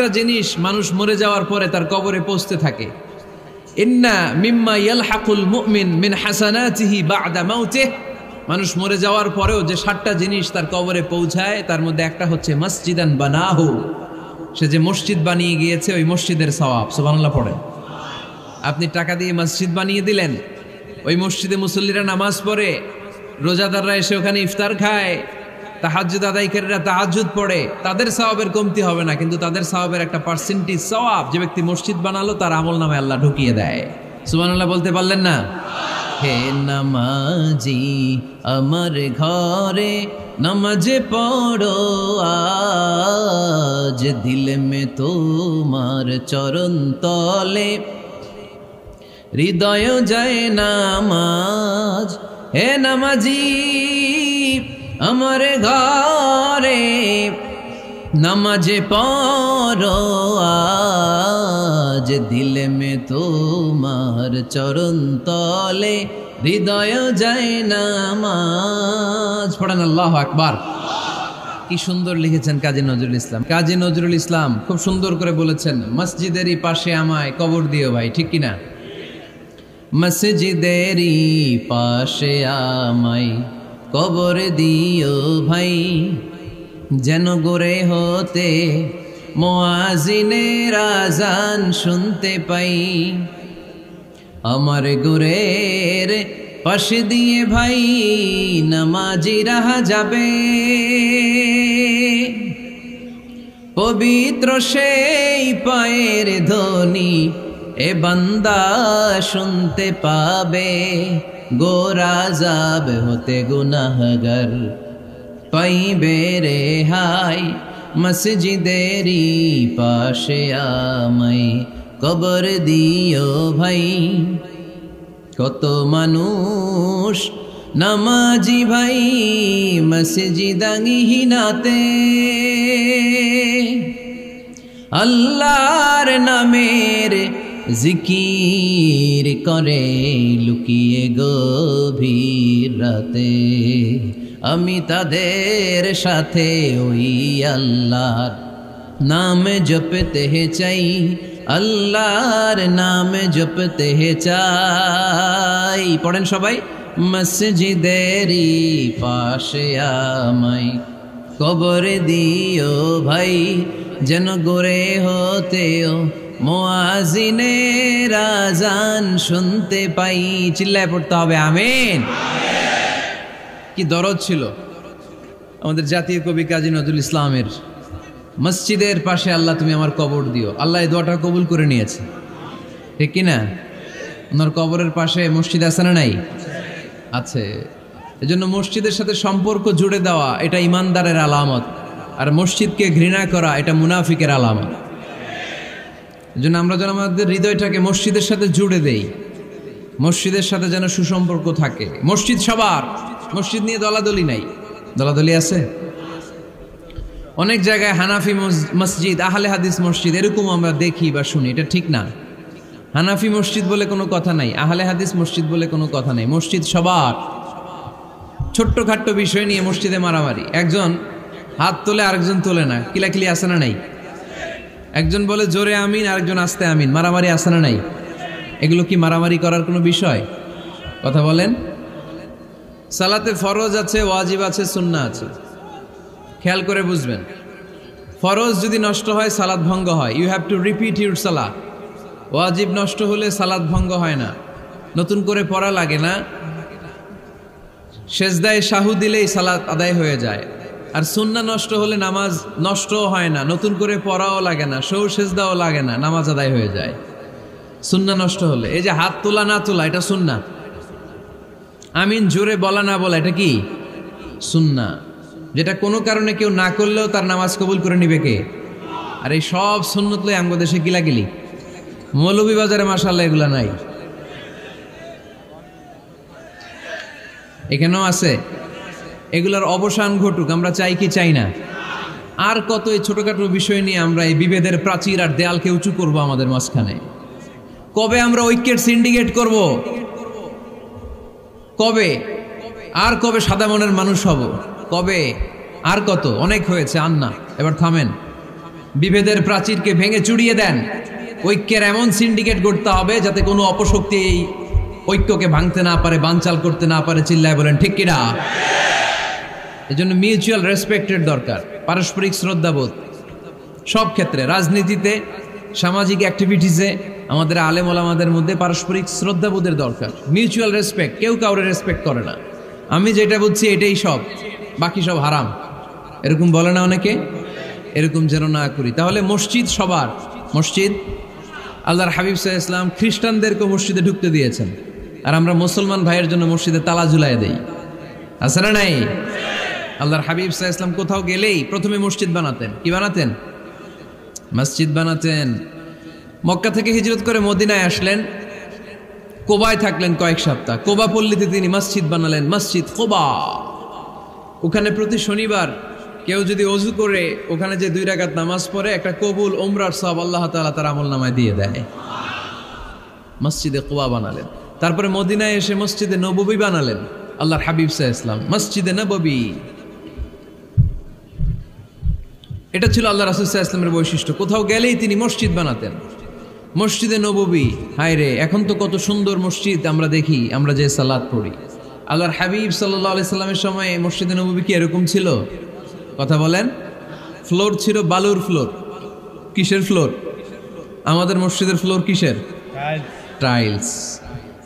সাতটা জিনিস মানুষ মরে যাওয়ার পরে তার কবরে পৌঁছতে থাকে। ইন্না মিম্মা ইয়ালহাকুল মুমিন মিন হাসানাতিহি বা'দা মাউতিহি, মানুষ মরে যাওয়ার পরেও যে সাতটা জিনিস তার কবরে পৌঁছায় তার মধ্যে একটা হচ্ছে মসজিদান বানাহু, সে যে মসজিদ বানিয়ে গিয়েছে ওই মসজিদের সওয়াব। সুবহানাল্লাহ পড়েন। আপনি টাকা দিয়ে মসজিদ বানিয়ে দিলেন, ওই মসজিদে মুসল্লিরা নামাজ পড়ে, রোজাদাররা এসে ওখানে ইফতার খায়, তাহাজ্জুদ আদায়কারীরা তাহাজ্জুদ পড়ে, তাদের সওয়াবের কমতি হবে না, কিন্তু তাদের সওয়াবের একটা পার্সেন্টেজ সওয়াব যে ব্যক্তি মসজিদ বানালো তার আমলনামায় আল্লাহ ঢুকিয়ে দেয়। সুবহানাল্লাহ বলতে পারলেন না? হে নামাজি আমার ঘরে নামাজ পড়ো আজ, দিল মে তোমার চরণ তলে হৃদয় যায় নামাজ। হে নামাজি আমার ঘরে নামাজ পড়ো আজ, দিল মে তোমার চরণ তলে হৃদয় যায় নামাজ। পড়েন আল্লাহু আকবার। কি সুন্দর লিখেছেন কাজী নজরুল ইসলাম। কাজী নজরুল ইসলাম খুব সুন্দর করে বলেছেন, মসজিদেরই পাশে আমায় কবর দিও ভাই, ঠিক কিনা? মসজিদেরই পাশে আমায় কবর দিও ভাই, যেন গোরে হতে মুয়াজ্জিনের আযান শুনতে পাই। আমার গোরের পাশে দিয়ে ভাই নামাজিরা যাবে, পবিত্র সেই পায়ের ধ্বনি এ বান্দা শুনতে পাবে। গোরা যাব হতে গুনাহগার পাইবে রেহাই, মসজিদেরই পাশে আমায় কবর দিও ভাই। কত মানুষ নামাজি ভাই মসজিদাঙ্গিহীনাতে, আল্লাহর নামের জিকির করে লুকিয়ে গভীর রাতে। আমি তাদের সাথে ওই আল্লাহর নাম জপতে চাই, আল্লাহর নাম জপতে চাই। পড়েন সবাই, মসজিদেরই পাশে আমায় কবর দিও ভাই, যেন গোরে হতেও মুয়াজ্জিনের আযান শুনতে পাই। চিল্লায় পড়তে হবে আমিন। কি দরদ ছিল আমাদের জাতীয় কবি কাজী নজরুল ইসলামের, মসজিদের পাশে আল্লাহ তুমি আমার কবর দিও। আল্লাহ এই দোয়াটা কবুল করে নিয়েছে, ঠিক কিনা? ওনার কবরের পাশে মসজিদ আছে না নাই? আছে। এজন্য মসজিদের সাথে সম্পর্ক জুড়ে দেওয়া এটা ইমানদারের আলামত, আর মসজিদকে ঘৃণা করা এটা মুনাফিকের আলামত। এজন্য আমরা যেন আমাদের হৃদয়টাকে মসজিদের সাথে জুড়ে দেই, মসজিদের সাথে যেন সুসম্পর্ক থাকে। মসজিদ সবার, মসজিদ নিয়ে দলাদলি নাই। দলাদলি আছে অনেক জায়গায়, হানাফি মসজিদ, আহলে হাদিস মসজিদ, এরকম আমরা দেখি বা শুনি, এটা ঠিক না। হানাফি মসজিদ বলে কোনো কথা নাই, আহলে হাদিস মসজিদ বলে কোনো কথা নাই। মসজিদ সবার। ছোট্টখাট্ট বিষয় নিয়ে মসজিদে মারামারি, একজন হাত তোলে আরেকজন তোলে না, কিলাকিলি আছে না নাই? একজন বলে জোরে আমিন, আরেকজন আস্তে আমিন, মারামারি আছে না নাই? এগুলো কি মারামারি করার কোনো বিষয়? কথা বলেন। সালাতে ফরজ আছে, ওয়াজিব আছে, সুন্নাহ আছে। খেয়াল করে বুঝবেন, ফরজ যদি নষ্ট হয় সালাত ভঙ্গ হয়, you have to repeat your সালাত। ওয়াজিব নষ্ট হলে সালাত ভঙ্গ হয় না, নতুন করে পড়া লাগে না, সেজদায় সাহু দিলেই সালাত আদায় হয়ে যায়। আর সুন্নাহ নষ্ট হলে নামাজ নষ্টও হয় না, নতুন করে পড়াও লাগে না, সৌ সেজদাও লাগে না, নামাজ আদায় হয়ে যায় সুন্নাহ নষ্ট হলে। এই যে হাত তোলা না তোলা এটা সুন্নাহ, আমিন জোরে বলা না বলা এটা কি সুন্নাহ, যেটা কোনো কারণে কেউ না করলেও তার নামাজ কবুল করে নিবে কে? আর এই সব সুন্নত লই আমগো দেশে গিলাগিলি। মৌলভীবাজারে মাশাআল্লাহ এগুলা নাই, এখানেও আছে। এগুলার অবসান ঘটুক, আমরা চাই কি চাই না? আর কত এই ছোটখাটো বিষয় নিয়ে আমরা এই বিভেদের প্রাচীর আর দেয়ালকে উঁচু করব আমাদের মাঝখানে? কবে আমরা ঐক্যের সিন্ডিকেট করব? কবে? আর কবে সাদা মনের মানুষ হব? কবে? আর কত? অনেক হয়েছে, আর না, এবার থামেন। বিভেদের প্রাচীরকে ভেঙে চুড়িয়ে দেন। ঐক্যের এমন সিন্ডিকেট গড়তে হবে যাতে কোনো অপশক্তি এই ঐক্যকে ভাঙতে না পারে, বানচাল করতে না পারে। চিল্লায় বলেন ঠিক কিনা? এজন্য মিউচুয়াল রেসপেক্টের দরকার, পারস্পরিক শ্রদ্ধাবোধ সব ক্ষেত্রে, রাজনীতিতে, সামাজিক অ্যাক্টিভিটিসে আমাদের আলেম ওলামাদের মধ্যে পারস্পরিক শ্রদ্ধাবোধের দরকার, মিউচুয়াল রেসপেক্ট। কেউ কাউরে রেসপেক্ট করে না, আমি যেটা বুঝছি এটাই সব, বাকি সব হারাম, এরকম বলে না অনেকে? এরকম যেন না করি। তাহলে মসজিদ সবার, মসজিদ আল্লাহর হাবিব সাল্লাল্লাহু আলাইহি ওয়াসাল্লাম খ্রিস্টানদেরকে মসজিদে ঢুকতে দিয়েছেন, আর আমরা মুসলমান ভাইয়ের জন্য মসজিদে তালা ঝুলাই দেই, আছে না নাই? আল্লাহর হাবিব সাল্লাল্লাহু আলাইহি ওয়াসাল্লাম কোথাও গেলেই প্রথমে মসজিদ বানাতেন। কি বানাতেন? মসজিদ বানাতেন। মক্কা থেকে হিজরত করে মদিনায় আসলেন, কোবায় থাকলেন কয়েক সপ্তাহ। কোবা পল্লীতে তিনি মসজিদ বানালেন, মসজিদ কোবা। ওখানে প্রতি শনিবার কেউ যদি অজু করে ওখানে যে 2 রাকাত নামাজ পড়ে, একটা কবুল উমরার সওয়াব আল্লাহ তাআলা তার আমলনামায় দিয়ে দেয়। মসজিদে কোবা বানালেন। তারপরে মদিনায় এসে মসজিদে নববী বানালেন আল্লাহর হাবিব সাল্লাল্লাহু আলাইহি ওয়াসাল্লাম, মসজিদে নববী। এটা ছিল আল্লাহ রাসূল সাল্লাল্লাহু আলাইহি ওয়াসাল্লামের বৈশিষ্ট্য। কোথাও গেলেই তিনি মসজিদ বানাতেন, মসজিদে নববী। হায় রে, এখন তো কত সুন্দর মসজিদ আমরা দেখি, আমরা যে সালাত পড়ি। আল্লাহর হাবিব সাল্লাল্লাহু আলাইহি সাল্লামের সময় মসজিদে নববী কি এরকম ছিল? কথা বলেন। ফ্লোর ছিল বালুর ফ্লোর। কিসের ফ্লোর? আমাদের মসজিদের ফ্লোর কিসের? টাইলস।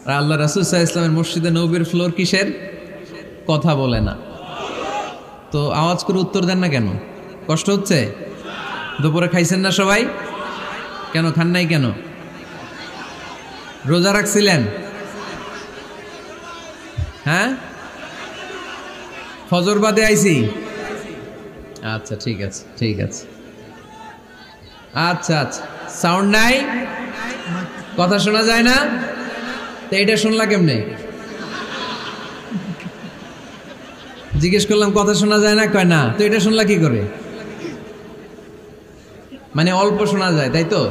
আর আল্লাহ রাসূল সাল্লাল্লাহু আলাইহি ওয়াসাল্লামের মসজিদে নববীর ফ্লোর কিসের? কথা বলে না তো। আওয়াজ করে উত্তর দেন না কেন? কষ্ট হচ্ছে? দুপুরে খাইছেন না সবাই? কেন খান নাই কেন? রোজা রাখছিলেন? হ্যাঁ, ফজর বাদে আইছি। আচ্ছা ঠিক আছে, ঠিক আছে। আচ্ছা আচ্ছা, সাউন্ড নাই, কথা শোনা যায় না? তো এটা শুনলা কেমনে? জিজ্ঞেস করলাম কথা শোনা যায় না, কয় না। তো এটা শুনলা কি করে? মানে অল্প শোনা যায়, তাই তো?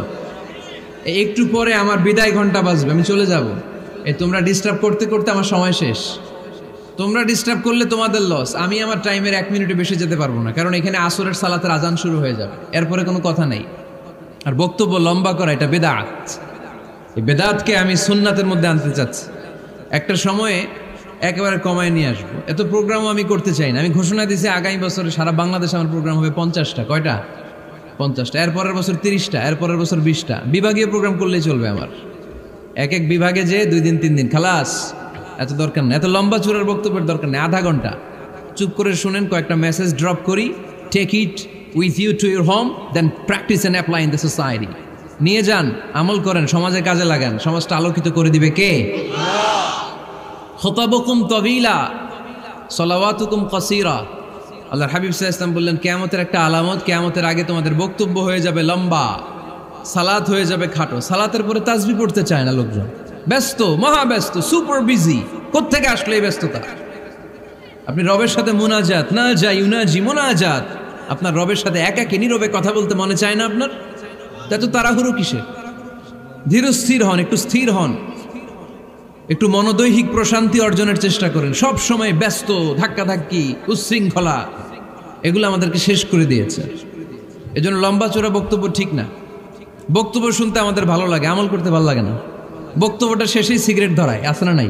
একটু পরে আমার বিদায় ঘন্টা বাজবে, আমি চলে যাব। তোমরা ডিস্টার্ব করতে করতে আমার সময় শেষ। তোমরা ডিস্টার্ব করলে তোমাদের লস। আমি আমার টাইমের 1 মিনিটে বেশি যেতে পারবো না, কারণ এখানে আসরের সালাতের আজান শুরু হয়ে যাবে, এরপরে কোনো কথা নেই। আর বক্তব্য লম্বা করা এটা বেদাত। এই বেদাতকে আমি সুন্নাতের মধ্যে আনতে চাচ্ছি। একটা সময়ে একেবারে কমায় নিয়ে আসবো। এত প্রোগ্রামও আমি করতে চাই না। আমি ঘোষণা দিয়েছি আগামী বছরে সারা বাংলাদেশে আমার প্রোগ্রাম হবে 50টা। কয়টা? 50টা। এরপরের বছর 30টা, এরপরের বছর 20টা। বিভাগীয় প্রোগ্রাম করলেই চলবে আমার। এক এক বিভাগে যে 2 দিন 3 দিন খালাস। এত দরকার নেই, এত লম্বা চূড়ার বক্তব্যের দরকার নেই। আধা ঘন্টা চুপ করে শুনেন, কয়েকটা মেসেজ ড্রপ করি, take it with you to your home, then practice and apply in the society. নিয়ে যান, আমল করেন, সমাজে কাজে লাগান। সমাজটা আলোকিত করে দিবে কে? খুতাবুকুম তাবিলা সালাওয়াতুকুম কাসীরা। আল্লাহর হাবিব সাল্লাল্লাহু আলাইহি ওয়াসাল্লাম বললেন, কিয়ামতের একটা আলামত, কিয়ামতের আগে তোমাদের বক্তব্য হয়ে যাবে লম্বা, সালাত হয়ে যাবে খাটো। সালাতের পরে তাসবিহ পড়তে চায় না লোকজন, ব্যস্ত, মহাব্যস্ত, সুপার বিজি। কোত্থেকে আসলে এই ব্যস্ততা? আপনি রবের সাথে মুনাজাত, না যাই ইউনাজি মুনাজাত, আপনার রবের সাথে একাকী নীরবে কথা বলতে মনে চায় না আপনার? এত তাড়াহুড়ো কিসে? ধীর স্থির হন, একটু স্থির হন, একটু মনোদৈহিক প্রশান্তি অর্জনের চেষ্টা করেন। সব সময় ব্যস্ত, ধাক্কাধাক্কি, উচ্ছৃঙ্খলা, এগুলো আমাদেরকে শেষ করে দিয়েছে। এজন্য লম্বা চোরা বক্তব্য ঠিক না। বক্তব্য শুনতে আমাদের ভালো লাগে, আমল করতে ভালো লাগে না। বক্তব্যটা শেষেই সিগারেট ধরায়, আছে না নাই?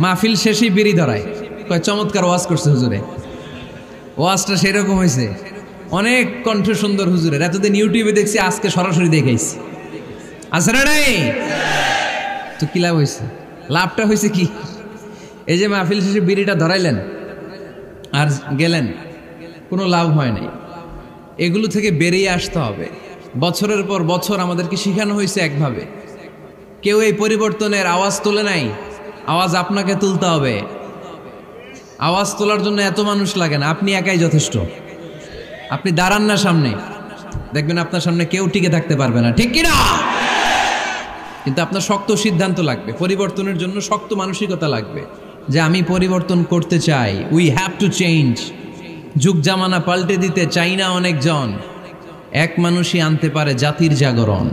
মাহফিল শেষেই বিড়ি ধরায়, কয় চমৎকার ওয়াজ করছে হুজুরে। ওয়াজটা সেরকম হয়েছে, অনেক কণ্ঠ সুন্দর হুজুরের। এতদিন ইউটিউবে দেখছি, আজকে সরাসরি দেখাইছি, আছে না নাই? তো কি লাভ হয়েছে? লাভটা হয়েছে কি? এই যে মাহফিল শেষে বিড়িটা ধরাইলেন আর গেলেন, কোনো লাভ হয় নাই। এগুলো থেকে বেরিয়ে আসতে হবে। বছরের পর বছর আমাদেরকে শিখানো হয়েছে একভাবে, কেউ এই পরিবর্তনের আওয়াজ তোলে নাই। আওয়াজ আপনাকে তুলতে হবে। আওয়াজ তোলার জন্য এত মানুষ লাগে না, আপনি একাই যথেষ্ট। আপনি দাঁড়ান না সামনে, দেখবেন আপনার সামনে কেউ টিকে থাকতে পারবে না, ঠিক কিনা? কিন্তু আপনার শক্ত সিদ্ধান্ত লাগবে, পরিবর্তনের জন্য শক্ত মানসিকতা লাগবে, যে আমি পরিবর্তন করতে চাই। We have to change. যুগ জামানা পাল্টে দিতে চাই না অনেকজন। এক মানুষই আনতে পারে জাতির জাগরণ।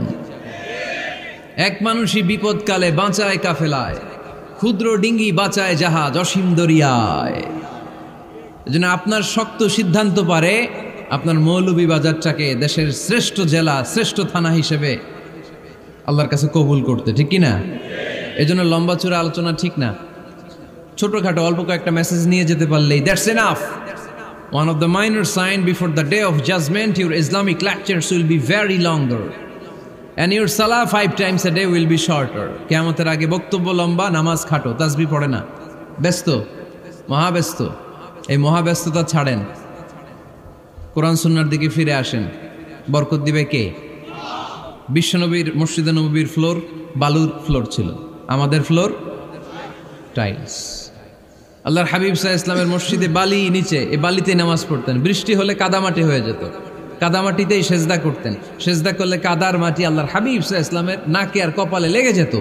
এক মানুষই বিপদকালে বাঁচায় কাফেলায়, ক্ষুদ্র ডিঙ্গি বাঁচায় জাহাজ অসীম দরিয়ায়। এজন্য আপনার শক্ত সিদ্ধান্ত পারে আপনার মৌলভীবাজারটাকে দেশের শ্রেষ্ঠ জেলা, শ্রেষ্ঠ থানা হিসেবে আল্লাহর কাছে কবুল করতে, ঠিক কি না? এই জন্য লম্বা চূড়া আলোচনা ঠিক না। ছোটখাটো অল্প কয়েকটা মেসেজ নিয়ে যেতে পারলেই that's enough. One of the minor sign before the day of judgment, your Islamic lectures will be very longer and your salah 5 times a day will be shorter. কিয়ামতের আগে বক্তব্য লম্বা, নামাজ খাটো, তাসবিহ পড়ে না, ব্যস্ত, মহাব্যস্ত। এই মহাব্যস্ততা ছাড়েন, কোরআন সুন্নাহর দিকে ফিরে আসেন। বরকত দিবে কে? বিশ্বনবীর মসজিদে নববীর ফ্লোর বালুর ফ্লোর ছিল, আমাদের ফ্লোর টাইলস। আল্লাহর হাবিব সাল্লাল্লাহু আলাইহি ওয়াসাল্লামের মসজিদে বালি নিচে, এই বালিতে নামাজ পড়তেন। বৃষ্টি হলে কাদামাটি হয়ে যেত, কাদামাটিতেই সেজদা করতেন। সেজদা করলে কাদার মাটি আল্লাহর হাবিব সাল্লাল্লাহু আলাইহি ওয়াসাল্লামের নাকে আর কপালে লেগে যেত।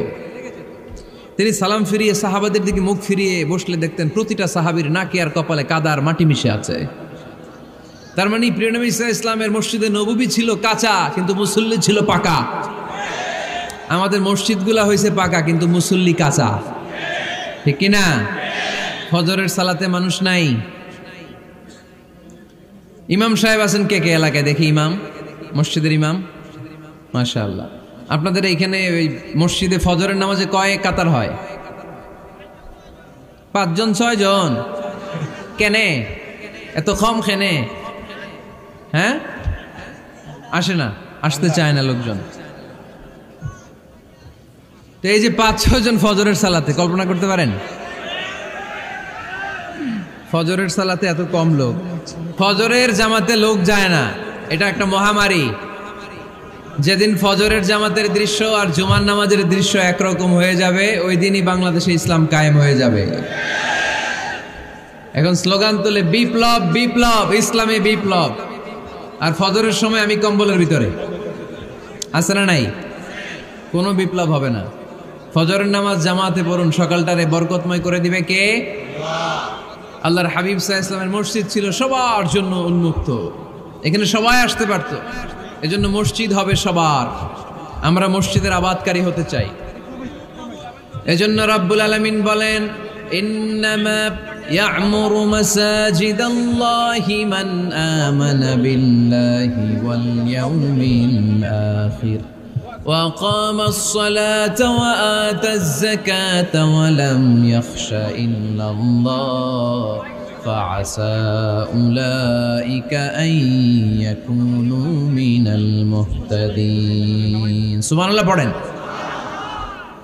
তিনি সালাম ফিরিয়ে সাহাবাদের দিকে মুখ ফিরিয়ে বসলে দেখতেন প্রতিটা সাহাবীর নাকে আর কপালে কাদার মাটি মিশে আছে। তার মানে প্রিয় নবী সাল্লাল্লাহু আলাইহি ওয়াসাল্লামের মসজিদে নববী ছিল কাঁচা, কিন্তু মুসল্লি ছিল পাকা। আমাদের মসজিদগুলা হয়েছে পাকা, কিন্তু মুসল্লি কাঁচা, ঠিক কি না? ফজরের সালাতে মানুষ নাই। ইমাম সাহেব আছেন কে কে এলাকায়? দেখি ইমাম, মসজিদের ইমাম, মাশাআল্লাহ। আপনাদের এইখানে ওই মসজিদে ফজরের নামাজে কয় কাতার হয়? 5 জন 6 জন? কেনে এত কম? কেনে? হ্যাঁ, আসে না, আসতে চায় না লোকজন। তো এই যে 5-6 জন ফজরের সালাতে, কল্পনা করতে পারেন ফজরের সালাতে এত কম লোক। ফজরের জামাতে লোক যায় না, এটা একটা মহামারী। যেদিন ফজরের জামাতের দৃশ্য আর জুমার নামাজের দৃশ্য একরকম হয়ে যাবে, ওই দিনই বাংলাদেশে ইসলাম কায়েম হয়ে যাবে। এখন স্লোগান তুলে বিপ্লব বিপ্লব, ইসলামে বিপ্লব। আর ফজরের সময় আমি কম্বলের ভিতরে, আছে না নাই? কোনো বিপ্লব হবে না। ফজরের নামাজ জামাতে পড়ুন, সকালটারে বরকতময় করে দিবে কে? আল্লাহর হাবিব সাল্লাল্লাহু আলাইহি ওয়াসাল্লামের মসজিদ ছিল সবার জন্য উন্মুক্ত, এখানে সবাই আসতে পারত। এজন্য মসজিদ হবে সবার। আমরা মসজিদের আবাদকারী হতে চাই। এজন্য রাব্বুল আলামিন বলেন, ইন্নামা ইয়া'মুরু মাসাজিদাল্লাহি মান আমানা বিল্লাহি ওয়াল ইয়াউমিল আখির ওয়া আকামাস সালাতা ওয়া আতাজ যাকাতা ওয়া লাম ইয়াখশা ইল্লাল্লাহ ফাআসা উলাইকা আন ইয়াকুনু মিনাল মুহতাদিন। সুবহানাল্লাহ পড়েন।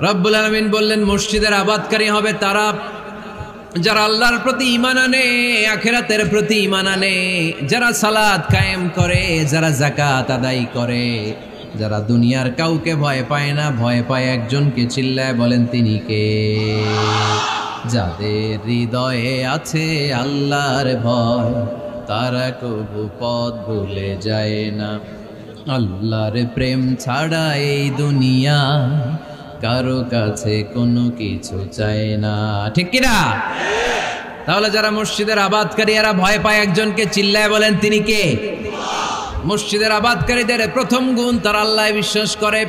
রব্বুল আলামিন বললেন মসজিদের আবাদকারী হবে তারা যারা আল্লাহর প্রতি ঈমান আনে, আখিরাতের প্রতি ঈমান আনে, যারা সালাত কায়েম করে, যারা যাকাত আদায় করে, যারা দুনিয়ার কাউকে ভয় পায় না, ভয় পায় একজনকে। চিল্লায় বলেন তিনি কে? যাদের হৃদয়ে আছে আল্লাহর ভয়, তারা কবু পথ ভুলে যায় না। আল্লাহর প্রেম ছাড়া এই দুনিয়া কারো কাছে কোনো কিছু চায় না, ঠিক কিনা? তাহলে যারা মসজিদের আবাদকারী, এরা ভয় পায় একজনকে। চিল্লায় বলেন তিনি কে? মসজিদের আবাদকারীদের প্রথম গুণ, তারা আল্লাহ বিশ্বাস করে,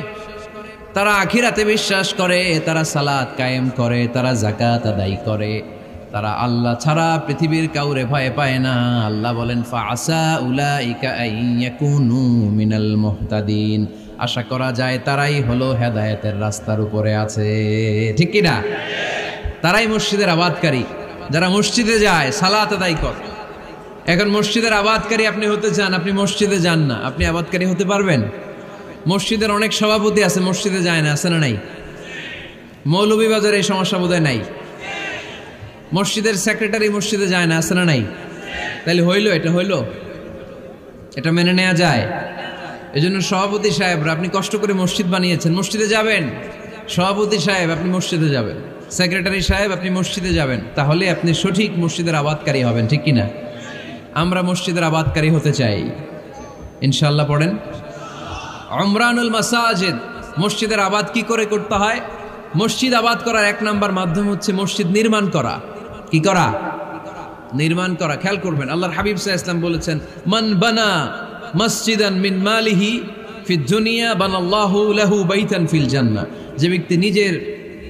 তারা আখিরাতে বিশ্বাস করে, তারা সালাত কায়েম করে, তারা যাকাত আদায় করে, তারা আল্লাহ ছাড়া পৃথিবীর কাউরে ভয় পায় না। আল্লাহ বলেন ফাআসা উলাইকা আইয়াকুনু মিনাল মুহতাদিন। আশা করা যায় তারাই হলো হেদায়েতের রাস্তার উপরে আছে, ঠিক কি না? তারাই মসজিদের আবাদকারী, যারা মসজিদে যায়, সালাত আদায় করে। এখন মসজিদের আবাদকারী আপনি হতে চান, আপনি মসজিদে যান না, আপনি আবাদকারী হতে পারবেন? মসজিদের অনেক সভাপতি আছে, মসজিদে যায় না, আছে না নাই? মৌলভীবাজারে এই সমস্যা বোধহয় নাই। মসজিদের সেক্রেটারি মসজিদে যায় না, আছে না নাই? তাহলে হইল, এটা হইল, এটা মেনে নেওয়া যায়? এজন্য সভাপতি সাহেবরা, আপনি কষ্ট করে মসজিদ বানিয়েছেন, মসজিদে যাবেন। সভাপতি সাহেব আপনি মসজিদে যাবেন, সেক্রেটারি সাহেব আপনি মসজিদে যাবেন, তাহলে আপনি সঠিক মসজিদের আবাদকারী হবেন, ঠিক কিনা? আমরা মসজিদের আবাদকারী হতে চাই ইনশাআল্লাহ। পড়েন উমরানুল মাসাজিদ। মসজিদের আবাদ কি করে করতে হয়? মসজিদ আবাদ করার 1 নাম্বার মাধ্যম হচ্ছে মসজিদ নির্মাণ করা। কি করা? নির্মাণ করা। খেয়াল করবেন, আল্লাহর হাবিব সাল্লাল্লাহু আলাইহি ওয়াসাল্লাম বলেছেন, মান বানা মসজিদান মিন মালিহি ফিদ দুনিয়া বানাল্লাহু লাহু বাইতান ফিল জান্নাহ। যে ব্যক্তি নিজের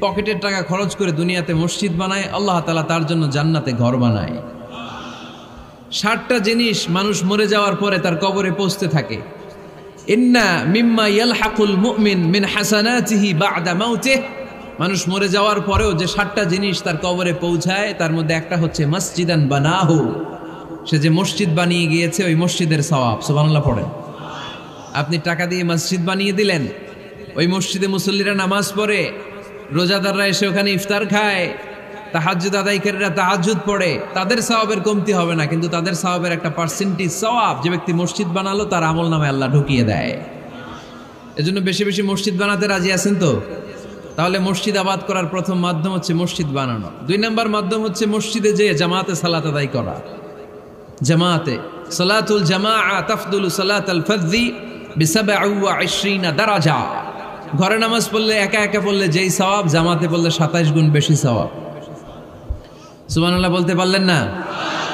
পকেটের টাকা খরচ করে দুনিয়াতে মসজিদ বানায়, আল্লাহ তাআলা তার জন্য জান্নাতে ঘর বানায়। 60টা জিনিস মানুষ মরে যাওয়ার পরে তার কবরে পৌঁছতে থাকে। ইন্না মিম্মা ইয়ালহাকুল মুমিন মিন হাসানাতিহি বা'দা মাউতিহি, মানুষ মরে যাওয়ার পরেও যে 60টা জিনিস তার কবরে পৌঁছায় তার মধ্যে একটা হচ্ছে মসজিদান বানাহু, সে যে মসজিদ বানিয়ে গিয়েছে ওই মসজিদের সওয়াব। সুবহানাল্লাহ পড়েন। আপনি টাকা দিয়ে মসজিদ বানিয়ে দিলেন, ওই মসজিদে মুসল্লিরা নামাজ পড়ে, রোজাদাররা এসে ওখানে ইফতার খায়, তাহাজ্জুদ আদায়কারীরা তাহাজ্জুদ পড়ে, তাদের সওয়াবের কমতি হবে না, কিন্তু তাদের সওয়াবের একটা পার্সেন্টেজ সওয়াব যে ব্যক্তি মসজিদ বানালো তার আমল নামে আল্লাহ ঢুকিয়ে দেয়। এজন্য বেশি বেশি মসজিদ বানাতে রাজি আছেন তো? তাহলে মসজিদ আবাদ করার প্রথম মাধ্যম হচ্ছে মসজিদ বানানো। 2 নম্বর মাধ্যম হচ্ছে মসজিদে যে জামাতে সালাত আদায় করা। জামাতে সালাতুল জামাআ তাফদুলু সালাতাল ফাযযি বি27 দারাজা। ঘরে নামাজ পড়লে একা একা পড়লে যেই সওয়াব, জামাতে পড়লে 27 গুণ বেশি সওয়াব। সুবহানাল্লাহ বলতে পারলেন না?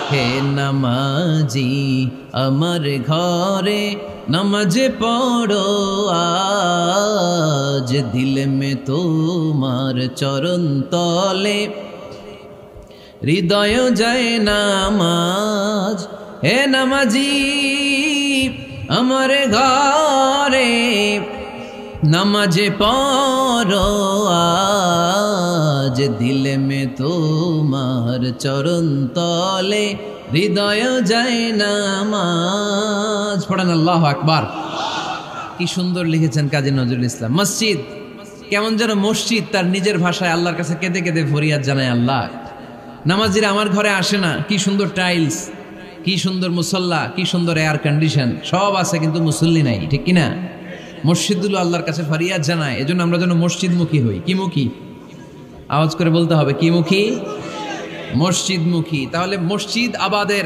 হে নামাজি আমার ঘরে নামাজ পড়ো আজ, দিল মে তোমার চরণ তলে হৃদয় যায় নামাজ। হে নামাজি আমার ঘরে নামাজ পড়ো আজ, দিল মে তোমার চরণ তলে হৃদয় যায় নামাজ। পড়েন আল্লাহু আকবার। কি সুন্দর লিখেছেন কাজী নজরুল ইসলাম। মসজিদ কেমন যেন মসজিদ তার নিজের ভাষায় আল্লাহর কাছে কেঁদে কেঁদে ফরিয়াদ জানায়, আল্লাহ নামাজিরা আমার ঘরে আসে না, কি সুন্দর টাইলস, কি সুন্দর মুসল্লা, কি সুন্দর এয়ার কন্ডিশন, সব আছে কিন্তু মুসল্লি নাই, ঠিক কিনা? মসজিদগুলো আল্লাহর কাছে ফরিয়াদ জানায়। এজন্য আমরা যেন মসজিদমুখী হই। কি মুখী? আওয়াজ করে বলতে হবে, কি মুখী? মসজিদমুখী। তাহলে মসজিদ আবাদের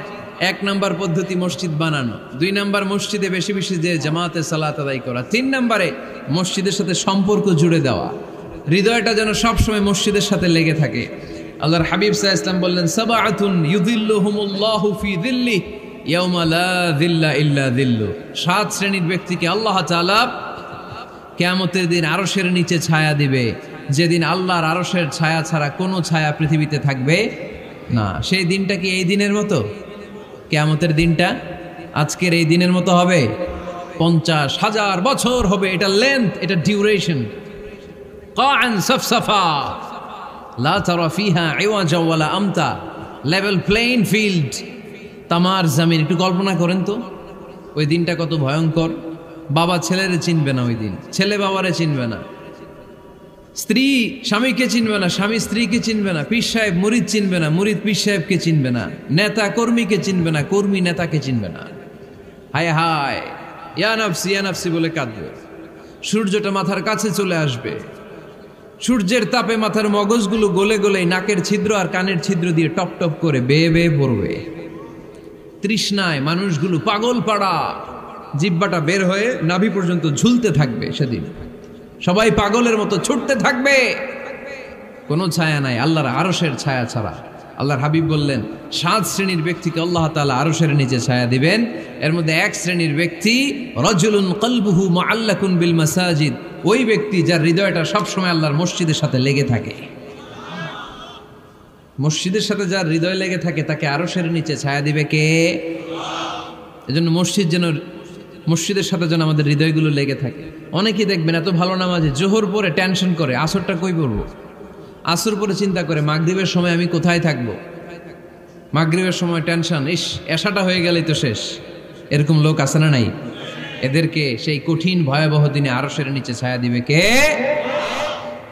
1 নম্বর পদ্ধতি মসজিদ বানানো। 2 নম্বর মসজিদে বেশি বেশি যে জামাতে সালাত আদায় করা। 3 নম্বরে মসজিদের সাথে সম্পর্ক জুড়ে দেওয়া, হৃদয়টা যেন সবসময় মসজিদের সাথে লেগে থাকে। আল্লাহর হাবিব সাল্লাল্লাহু আলাইহি ওয়াসাল্লাম বললেন, সাবআতুন ইউযিল্লুহুমুল্লাহু ফি যিল্লিহি ইয়াওমা লা যিল্লা ইল্লা যিল্লু। 7 শ্রেণীর ব্যক্তিকে আল্লাহ তাআলা কিয়ামতের দিন আরশের নিচে ছায়া দিবে, যেদিন আল্লাহর আরশের ছায়া ছাড়া কোনো ছায়া পৃথিবীতে থাকবে না। সেই দিনটা কি এই দিনের মতো? কিয়ামতের দিনটা আজকের এই দিনের মতো হবে? 50,000 বছর হবে। এটা লেন্থ, এটা ডিউরেশন। কাআন সাফসাফা লা তারা ফিহা ইওয়াজা ওয়ালা আমতা, লেভেল প্লেইং ফিল্ড, তামার জমিন। একটু কল্পনা করেন তো ওই দিনটা কত ভয়ঙ্কর। বাবা ছেলেরে চিনবে না ওই দিন, ছেলে বাবারে চিনবে না, স্ত্রী স্বামীকে চিনবে না, স্বামী স্ত্রীকে চিনবে না, পীর সাহেব মুরিদ চিনবে না, মুরিদ পীর সাহেবকে চিনবে না, নেতা কর্মীকে চিনবে না, কর্মী নেতাকে চিনবে না। হায় হায়, ইয়া নাফসি ইয়া নাফসি বলে কাঁদবে। সূর্যটা মাথার কাছে চলে আসবে, সূর্যের তাপে মাথার মগজগুলো গলে গলে নাকের ছিদ্র আর কানের ছিদ্র দিয়ে টপ টপ করে বেয়ে বেয়ে পড়বে। তৃষ্ণায় মানুষগুলো পাগল পাড়া, জিহ্বাটা বের হয়ে নাভি পর্যন্ত ঝুলতে থাকবে। সেদিন সবাই পাগলের মতো ছুটতে থাকবে, কোনো ছায়া নাই আল্লাহর আরশের ছায়া ছাড়া। আল্লাহর হাবিব বললেন 7 শ্রেণীর ব্যক্তিকে আল্লাহ তাআলা আরশের নিচে ছায়া দিবেন। এর মধ্যে 1 শ্রেণীর ব্যক্তি রাজুলুন কলবুহু মুআল্লাকুন বিল মাসাজিদ, ওই ব্যক্তি যার হৃদয়টা সবসময় আল্লাহর মসজিদের সাথে লেগে থাকে। মসজিদের সাথে যার হৃদয় লেগে থাকে তাকে আরশের নিচে ছায়া দিবে কে? এজন্য মসজিদের সাথে যেন আমাদের হৃদয়গুলো লেগে থাকে। অনেকেই দেখবেন এত ভালো নামাজে, জোহর পরে টেনশন করে আসরটা কই পড়বো, আসর পরে চিন্তা করে মাগরিবের সময় আমি কোথায় থাকবো, মাগরিবের সময় টেনশন, ইস এশাটা হয়ে গেলেই তো শেষ। এরকম লোক আছে না নাই? এদেরকে সেই কঠিন ভয়াবহ দিনে আরশের নিচে ছায়া দিবে কে?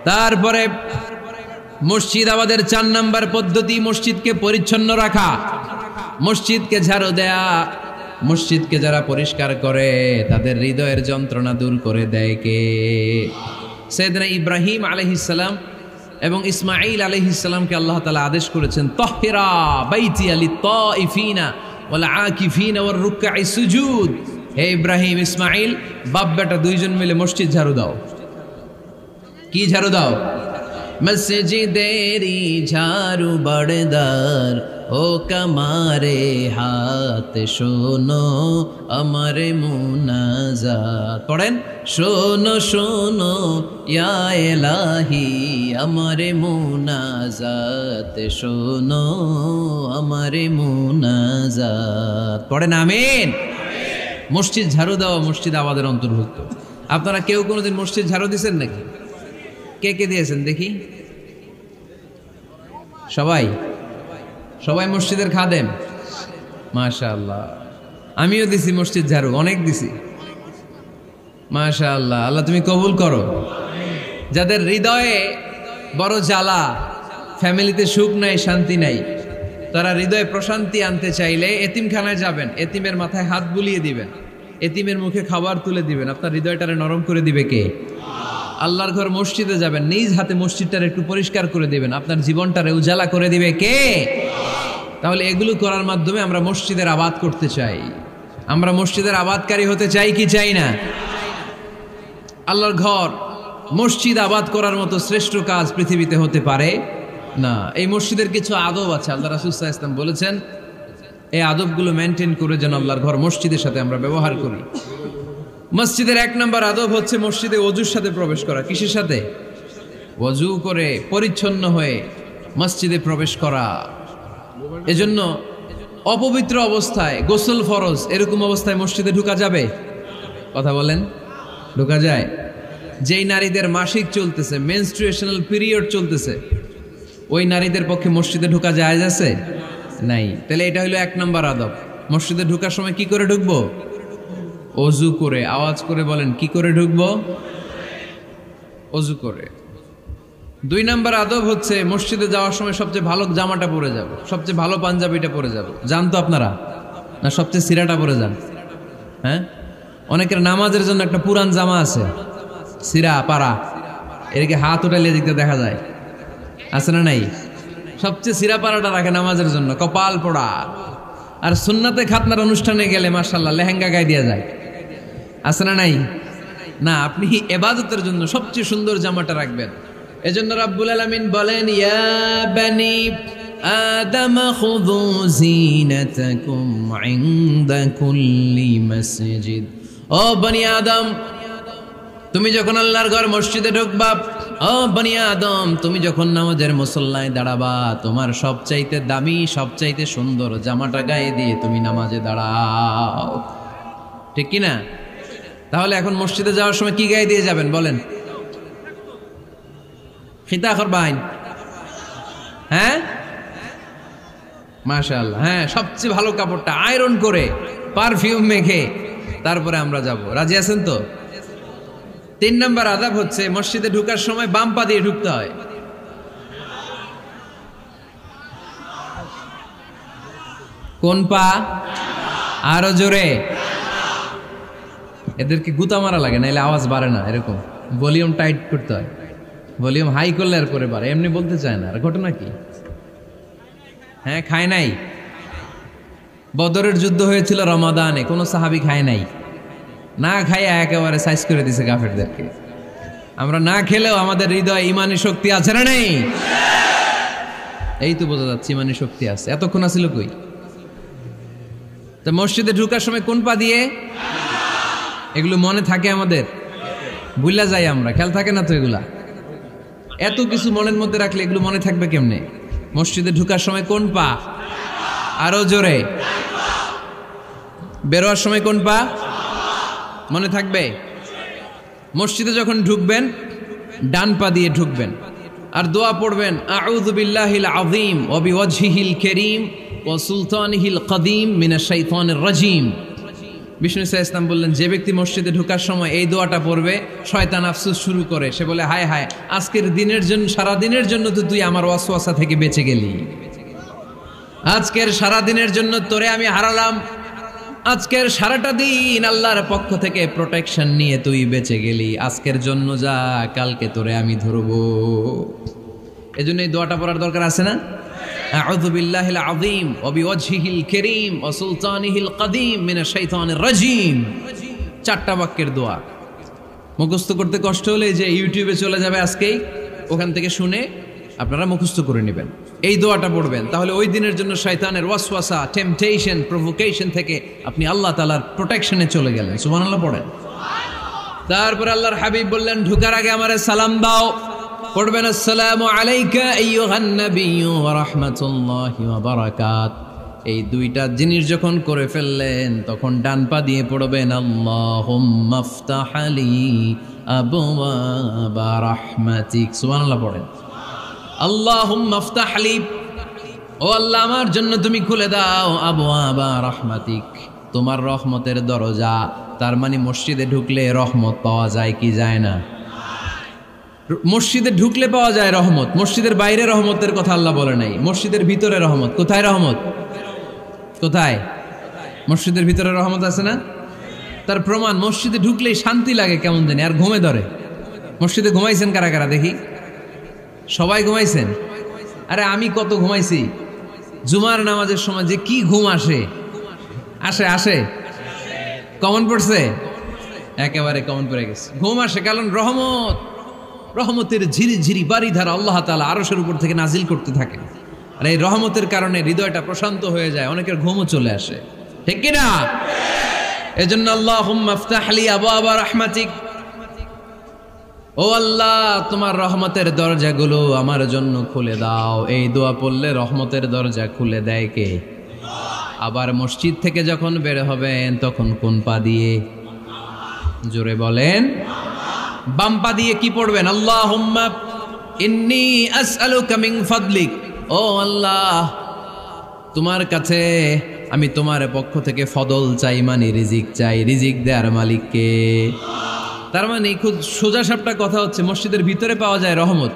তারপরে মসজিদ আমাদের 4 নম্বর পদ্ধতি মসজিদকে পরিচ্ছন্ন রাখা, মসজিদকে ঝাড়ু দেয়া। মসজিদকে যারা পরিষ্কার করে তাদের হৃদয়ের যন্ত্রণা দূর করে দেয় কে? সাইয়েদনা ইব্রাহিম আলাইহিস সালাম এবং ইসমাঈল আলাইহিস সালামকে আল্লাহ তাআলা আদেশ করেছেন, তাহহিরা বাইতিয়া লিত-তাইফিনা ওয়াল আকিফিনা ওয়ার রুকআই সুজুদ। হে ইব্রাহিম ইসমাঈল, বাপ বেটা দুইজন মিলে মসজিদ ঝাড়ু দাও। কি ঝাড়ু দাও? মসজিদেরি ঝাড়ু বড়দার ও কামারে হাত শোনো আমারে মুনাজাত পড়েন শোনো শোনো ইয়া ইলাহি আমারে মুনাজাত শোনো আমারে মুনাজাত পড়েন আমিন। মসজিদ ঝাড়ু দেওয়া মসজিদ আমাদের অন্তর্ভুক্ত। আপনারা কেউ কোনোদিন মসজিদ ঝাড়ু দিয়েছেন নাকি? কে কে দিয়েছেন দেখি? সবাই সবাই মসজিদের খাদেম, মাশাআল্লাহ। আমিও দিছি মসজিদ ঝাড়ু, অনেক দিছি, মাশাআল্লাহ। আল্লাহ তুমি কবুল করো। যাদের হৃদয়ে বড় জ্বালা, ফ্যামিলিতে সুখ নাই, শান্তি নাই, তারা হৃদয়ে প্রশান্তি আনতে চাইলে এতিমখানায় যাবেন, এতিমের মাথায় হাত বুলিয়ে দিবেন, এতিমের মুখে খাবার তুলে দিবেন। আপনার হৃদয়টারে নরম করে দিবে কে? আল্লাহর ঘর মসজিদে যাবেন, নিজ হাতে মসজিদটারে একটু পরিষ্কার করে দিবেন, আপনার জীবনটারে উজালা করে দিবে কে? তাহলে এগুলো করার মাধ্যমে আমরা মসজিদের আবাদ করতে চাই। আমরা মসজিদের আবাদকারী হতে চাই কি চাই না? আল্লাহর ঘর মসজিদ আবাদ করার মতো শ্রেষ্ঠ কাজ পৃথিবীতে হতে পারে না। এই মসজিদের কিছু আদব আছে, আল্লাহ রাসূল সাল্লাল্লাহু আলাইহি ওয়াসাল্লাম বলেছেন এই আদবগুলো মেনটেন করে যেন আল্লাহর ঘর মসজিদের সাথে আমরা ব্যবহার করি। মসজিদের 1 নম্বর আদব হচ্ছে মসজিদে ওযুর সাথে প্রবেশ করা। কিসের সাথে? ওযু করে পরিচ্ছন্ন হয়ে মসজিদে প্রবেশ করা। এজন্য অপবিত্র অবস্থায় গোসল ফরজ, এরকম অবস্থায় মসজিদে ঢোকা যাবে? কথা বলেন, ঢোকা যায়? যেই নারীদের মাসিক চলতেছে, মেনস্ট্রুয়েশনাল পিরিয়ড চলতেছে, ওই নারীদের পক্ষে মসজিদে ঢোকা জায়েজ আছে? নাই। তাহলে এটা হলো 1 নম্বর আদব। মসজিদে ঢোকার সময় কি করে ঢুকবো? ওযু করে। আওয়াজ করে বলেন, কি করে ঢুকবো? ওযু করে। 2 নম্বর আদব হচ্ছে মসজিদে যাওয়ার সময় সবচেয়ে ভালো জামাটা পরে যাব, সবচেয়ে ভালো পাঞ্জাবিটা পরে যাব। জান তো আপনারা? না সবচেয়ে সিরাটা পরে যান? হ্যাঁ, অনেকের নামাজের জন্য একটা পুরান জামা আছে, সিরা পাড়া, এদিকে হাত উঠাইলে দিকতে দেখা যায়, আছে না নাই? সবচেয়ে সিরা পাড়াটা রাখে নামাজের জন্য, কপাল পোড়া। আর সুন্নাতে খাতনার অনুষ্ঠানে গেলে মাশাআল্লাহ লেহেঙ্গা গায়ে দেওয়া যায়, আছে না নাই? না, আপনি ইবাদতের জন্য সবচেয়ে সুন্দর জামাটা রাখবেন। এজন্য রাব্বুল আলামিন বলেন, ইয়া বানি আদম খুযু জিনাতাকুম ইনদা কুল্লি মসজিদ। ও বনি আদম, তুমি যখন আল্লাহর ঘর মসজিদে ঢুকবা, ও বনি আদম, তুমি যখন নামাজের মুসল্লায় দাঁড়াবা, তোমার সবচাইতে দামি, সবচাইতে সুন্দর জামাটা গায়ে দিয়ে তুমি নামাজে দাঁড়াও। ঠিক কি না? তাহলে এখন মসজিদে যাওয়ার সময় কি গায়ে দিয়ে যাবেন বলেন? খিতা করবাইন? হ্যাঁ, মাশাআল্লাহ। হ্যাঁ, সবচেয়ে ভালো কাপড়টা আয়রন করে পারফিউম মেখে তারপরে আমরা যাব। রাজি আছেন তো? 3 নম্বর আদব হচ্ছে মসজিদে ঢোকার সময় বাম পা দিয়ে ঢুকতে হয়। কোন পা? আরো জোরে। এদেরকে গুতা মারা লাগে, নাইলে আওয়াজ বাড়ে না, এরকম ভলিউম টাইট করতে হয়। ভলিউম হাই করলে আর পরে বাড়ে, এমনি বলতে চায় না। আর ঘটনা কি? হ্যাঁ, খায় নাই। বদরের যুদ্ধ হয়েছিল রমাদানে, কোনো সাহাবী খায় নাই, না খাইয়া একেবারে সাইজ করে দিছে কাফেরদেরকে। আমরা না খেলেও আমাদের হৃদয়ে ইমানি শক্তি আছে না নেই? এই তো বোঝা যাচ্ছে ইমানি শক্তি আছে। এতক্ষণ আছিল কই? তো মসজিদে ঢোকার সময় কোন পা দিয়ে? এগুলো মনে থাকে আমাদের? ভুলা যাই আমরা, খেয়াল থাকে না তো এগুলা? এত কিছু মনের মধ্যে রাখলে এগুলো মনে থাকবে কেমনে? মসজিদে ঢোকার সময় কোন পা? আরো জোরে। বেরোয়ার সময় কোন পা? মনে থাকবে? মসজিদে যখন ঢুকবেন ডান পা দিয়ে ঢুকবেন, আর দোয়া পড়বেন, আউযু বিল্লাহিল আযীম ওয়া বিওয়াজহিল কারীম ওয়া সুলতানিহিল কদীম মিনাশ শাইতানির রাজীম। বিষ্ণু সাল্লাল্লাহু আলাইহি ওয়াসাল্লাম বললেন, যে ব্যক্তি মসজিদে ঢোকার সময় এই দোয়াটা পড়বে, শয়তান আফসোস শুরু করে, সে বলে, হায় হায়, আজকের দিনের জন্য, সারা দিনের জন্য তো তুই আমার ওয়াসওয়াসা থেকে বেঁচে গেলি, আজকের সারা দিনের জন্য তোরে আমি হারালাম, আজকের সারাটা দিন আল্লাহর পক্ষ থেকে প্রোটেকশন নিয়ে তুই বেঁচে গেলি, আজকের জন্য যা, কালকে তোরে আমি ধরবো। এজন্য এই দোয়াটা পড়ার দরকার আছে না? আউযু বিল্লাহিল আযীম ওয়া বিওয়াজহিল কারীম ওয়া সুলতানিহিল কদীম মিনাশ শাইতানির রাজীম। 4টা বাক্যের দোয়া। মুখস্থ করতে কষ্ট হলে যে ইউটিউবে চলে যাবে আজকেই, ওখান থেকে শুনে আপনারা মুখস্থ করে নেবেন। এই দোয়াটা পড়বেন, তাহলে ওই দিনের জন্য শয়তানের ওয়াসওয়াসা, টেম্পটেশন, প্রভোকেশন থেকে আপনি আল্লাহ তাআলার প্রোটেকশনে চলে গেলেন। সুবহানাল্লাহ পড়েন। তারপর আল্লাহর হাবিব বললেন, ঢুকার আগে আমারে সালাম দাও। পড়বেন, আসসালামু আলাইকা আইয়ুহান নাবিয়্যু ওয়া রাহমাতুল্লাহি ওয়া বারাকাত। এই দুইটা জিনিস যখন করে ফেললেন, তখন ডান পা দিয়ে পড়বেন, আল্লাহুম্মা আফতাহ লি আবওয়াবা রাহমাতিক। সুবহানাল্লাহ পড়েন। আল্লাহুম্মা আফতাহ লি, ও আল্লাহ আমার জন্য তুমি খুলে দাও আবওয়াবা রাহমাতিক, তোমার রহমতের দরজা। তার মানে মসজিদে ঢুকলে রহমত পাওয়া যায় কি যায় না? মসজিদে ঢুকলে পাওয়া যায় রহমত। মসজিদের বাইরে রহমতের কথা আল্লাহ বলে নাই, মসজিদের ভিতরে রহমত। কোথায় রহমত? কোথায়? মসজিদের ভিতরে রহমত আছে না? তার প্রমাণ, মসজিদে ঢুকলেই শান্তি লাগে কেমন জানি, আর ঘুমে ধরে। মসজিদে ঘুমাইছেন কারা কারা দেখি? সবাই ঘুমাইছেন? আরে আমি কত ঘুমাইছি। জুমার নামাজের সময় যে কি ঘুম আসে, আসে আসে কমন পড়ছে, একেবারে কমন পড়ে গেছে। ঘুম আসে কারণ রহমত, রহমতের ঝিরি ঝিরি বাড়ি ধারা আল্লাহ তাআলা আরশের উপর থেকে নাজিল করতে থাকে। আর এই রহমতের কারণে হৃদয়টা প্রশান্ত হয়ে যায়, অনেকের ঘুমও চলে আসে, ঠিক কি না? এজন্য আল্লাহুম্মা আফতাহ লি আবওয়াবা রাহমাতিক, ও আল্লাহ তোমার রহমতের দরজাগুলো আমার জন্য খুলে দাও। এই দোয়া পড়লে রহমতের দরজা খুলে দেয় কে? আবার মসজিদ থেকে যখন বের হবেন তখন কোন পা দিয়ে? জোরে বলেন। বাম পা দিয়ে কি পড়বেন? আল্লাহুম্মা ইন্নী আসআলুকা মিন ফাদলিক, ও আল্লাহ তোমার কাছে আমি তোমার পক্ষ থেকে ফদল চাই, মানে রিজিক চাই। রিজিক দেওয়ার মালিক কে? তার মানে খুব সোজা সাপটা কথা হচ্ছে, মসজিদের ভিতরে পাওয়া যায় রহমত,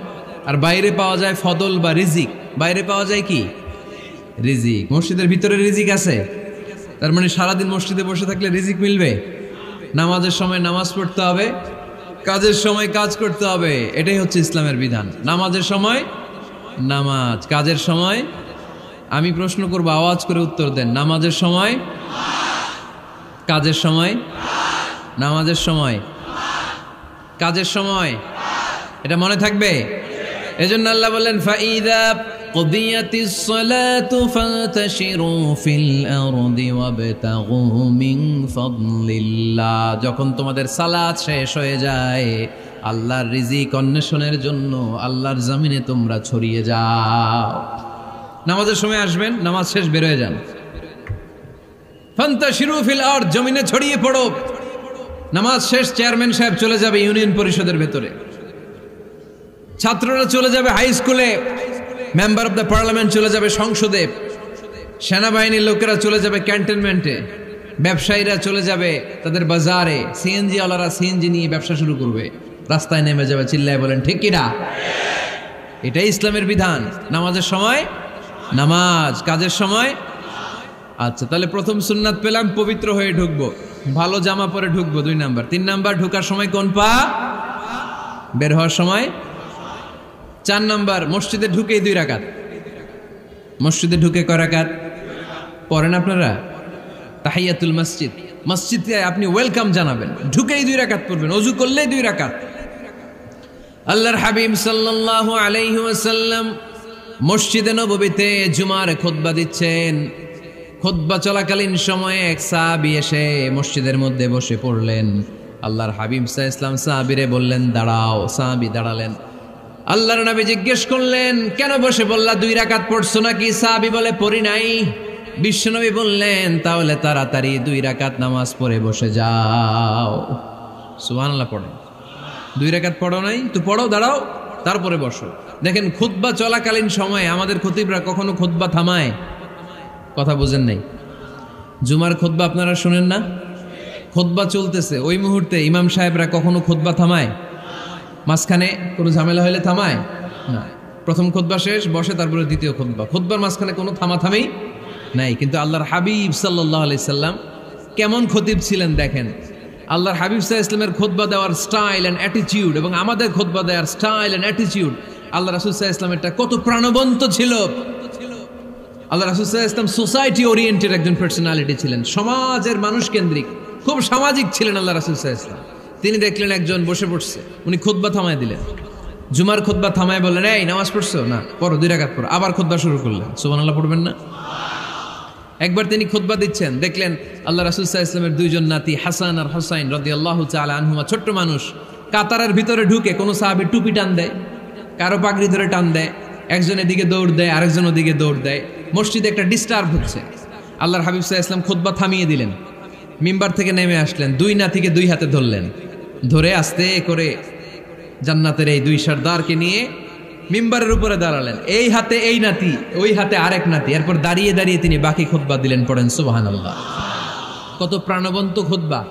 আর বাইরে পাওয়া যায় ফদল বা রিজিক। বাইরে পাওয়া যায় কি? রিজিক। মসজিদের ভিতরে রিজিক আছে। তার মানে সারাদিন মসজিদে বসে থাকলে রিজিক মিলবে? নামাজের সময় নামাজ পড়তে হবে, কাজের সময় কাজ করতে হবে। এটাই হচ্ছে ইসলামের বিধান। নামাজের সময় নামাজ, কাজের সময়। আমি প্রশ্ন করবো, আওয়াজ করে উত্তর দেন। নামাজের সময়, কাজের সময়, নামাজের সময়, কাজের সময়। এটা মনে থাকবে। এজন্য আল্লাহ বললেন, ফাইদা কুদিয়াতিস সালাতু ফান্তাশিরু ফিল আরদি ওয়াবতাগু মিন ফাদলিল্লাহ। যখন তোমাদের সালাত শেষ হয়ে যায়, আল্লাহর রিজিক অন্বেষণের জন্য আল্লাহর জমিনে তোমরা ছড়িয়ে যাও। নামাজের সময় আসবেন, নামাজ শেষ বের হয়ে যান। ফান্তাশিরু ফিল আরদ, জমিনে ছড়িয়ে পড়ো। নামাজ শেষ, চেয়ারম্যান সাহেব চলে যাবে ইউনিয়ন পরিষদের ভেতরে, ছাত্ররা চলে যাবে হাই স্কুলে, মেম্বার অফ দ্য পার্লামেন্ট চলে যাবে সংসদে, সেনাবাহিনীর লোকেরা চলে যাবে ক্যান্টনমেন্টে, ব্যবসায়ীরা চলে যাবে তাদের বাজারে, সিএনজি ওয়ালারা সিএনজি নিয়ে ব্যবসা শুরু করবে, রাস্তায় নেমে যাবে। চিল্লায় বলেন ঠিক কিনা? এটাই ইসলামের বিধান। নামাজের সময় নামাজ, কাজের সময়। আচ্ছা, তাহলে প্রথম সুন্নাত পেলাম, পবিত্র হয়ে ঢুকবো, ভালো জামা পরে ঢুকবো। 2 নাম্বার। 3 নাম্বার, ঢুকার সময় কোন পা? বের হওয়ার সময়। 4 নাম্বার, মসজিদে ঢুকেই 2 রাকাত। মসজিদে ঢুকে কয় রাকাত পড়েন আপনারা? তাহিয়াতুল মসজিদ। মসজিদে আপনি ওয়েলকাম জানাবেন, ঢুকেই 2 রাকাত পড়বেন, ওযু করলেই 2 রাকাত। আল্লাহর হাবিব সাল্লাল্লাহু আলাইহি ওয়াসাল্লাম মসজিদে নববীতে জুমার খুতবা দিচ্ছেন। খুতবা চলাকালীন সময়ে এক সাহাবী এসে মসজিদের মধ্যে বসে পড়লেন। আল্লাহর হাবিব সাল্লাল্লাহু আলাইহি ওয়াসাল্লাম সাহাবীরে বললেন, দাঁড়াও। সাহাবী দাঁড়ালেন। আল্লাহর নবী জিজ্ঞেস করলেন, কেন বসে বললা? 2 রাকাত পড়ছো নাকি? সাহাবী বলে, পড়ি নাই। বিশ্বনবী বললেন, তাহলে তাড়াতাড়ি 2 রাকাত নামাজ পড়ে বসে যাও। সুবহানাল্লাহ পড়েন। 2 রাকাত পড়ো নাই তো পড়ো, দাঁড়াও, তারপরে বসো। দেখেন, খুতবা চলাকালীন সময়ে আমাদের খতিবরা কখনো খুতবা থামায়? কথা বুঝেন নাই? জুমার খুতবা আপনারা শুনেন না? খুতবা চলতেছে, ওই মুহূর্তে ইমাম সাহেবরা কখনো খুতবা থামায়? মাঝখানে কোনো ঝামেলা হলে থামায় না। প্রথম খুতবা শেষ, বসে, তারপরে দ্বিতীয় খুতবা। খুতবার মাঝখানে কোনো থামাথামি নাই। কিন্তু আল্লাহর হাবিব সাল্লাল্লাহু আলাইহি সাল্লাম কেমন খতিব ছিলেন দেখেন। আল্লাহর হাবিব সাল্লাল্লাহু আলাইহি সাল্লামের খুতবা দেওয়ার স্টাইল এন্ড অ্যাটিটিউড এবং আমাদের খুতবা দেওয়ার স্টাইল এন্ড অ্যাটিটিউড, আল্লাহ রাসূল সাল্লাল্লাহু আলাইহি সাল্লামেরটা কত প্রাণবন্ত ছিল। আল্লাহ রাসূল সাল্লাল্লাহু আলাইহি সাল্লাম সোসাইটি ওরিয়েন্টেড একজন পার্সোনালিটি ছিলেন, সমাজের মানুষ কেন্দ্রিক, খুব সামাজিক ছিলেন আল্লাহ রাসূল সাল্লাল্লাহু আলাইহি সাল্লাম। তিনি দেখলেন একজন বসে পড়ছে, উনি খুতবা থামায় দিলেন। জুমার খুতবা থামায় বললেন, এই নামাজ পড়ছো না, পড়ো 2 রাকাত পড়ো। আবার খুতবা শুরু করলেন। সুবহানাল্লাহ পড়বেন না? একবার তিনি খুতবা দিচ্ছেন, দেখলেন আল্লাহ রাসূল সাল্লাল্লাহু আলাইহি ওয়াসাল্লামের 2 জন নাতি হাসান আর হুসাইন রাদিয়াল্লাহু তাআলা আনহুমা, ছোট্ট মানুষ, কাতারের ভিতরে ঢুকে কোন সাহাবী টুপি টান দেয়, কারো পাগড়ি ধরে টান দেয়, একজন এদিকে দৌড় দেয়, আরেকজন ওদিকে দৌড় দেয়। মসজিদে একটা ডিস্টার্ব হচ্ছে। আল্লাহর হাবিব সাল্লাল্লাহু আলাইহি ওয়াসাল্লাম খুতবা থামিয়ে দিলেন, মিম্বার থেকে নেমে আসলেন, 2 নাতিকে 2 হাতে ধরলেন, ধরে আস্তে করে জান্নাতের এই 2 সর্দারকে নিয়ে মিম্বারের উপরে দাঁড়ালেন। এই হাতে এই নাতি, ওই হাতে আরেক নাতি। এরপর দাঁড়িয়ে দাঁড়িয়ে তিনি বাকি খুতবা দিলেন। পড়েন সুবহানাল্লাহ। কত প্রাণবন্ত খুতবা।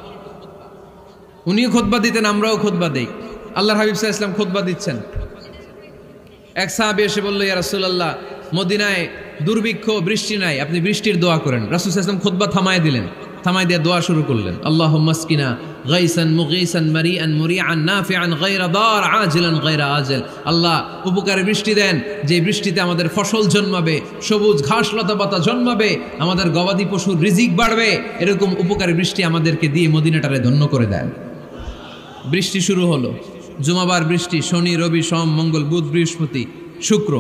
উনিও খুতবা দিতেন, আমরাও খুতবা দেই। আল্লাহর হাবিব সাল্লাল্লাহু আলাইহি ওয়াসাল্লাম খুতবা দিচ্ছেন, এক সাহাবী এসে বলল, ইয়া রাসূলুল্লাহ, মদিনায় দুর্ভিক্ষ, বৃষ্টি নাই, আপনি বৃষ্টির দোয়া করেন। রাসূল সাল্লাল্লাহু আলাইহি ওয়াসাল্লাম খুতবা থামায় দিলেন, থামায় দিয়ে দোয়া শুরু করলেন, আল্লাহুম্মা আসকিনা গাইসান মুগীসান মারিআন মুরিআন নাফিআন গায়রা দার আজিলান গায়রা আজিল। আল্লাহ উপকারে বৃষ্টি দেন, যে বৃষ্টিতে আমাদের ফসল জন্মাবে, সবুজ ঘাস লতা পাতা জন্মাবে, আমাদের গবাদি পশুর রিজিক বাড়বে, এরকম উপকারী বৃষ্টি আমাদেরকে দিয়ে মদিনাটারে ধন্য করে দেন। বৃষ্টি শুরু হলো, জুমাবার বৃষ্টি, শনি রবি সোম মঙ্গল বুধ বৃহস্পতি শুক্র,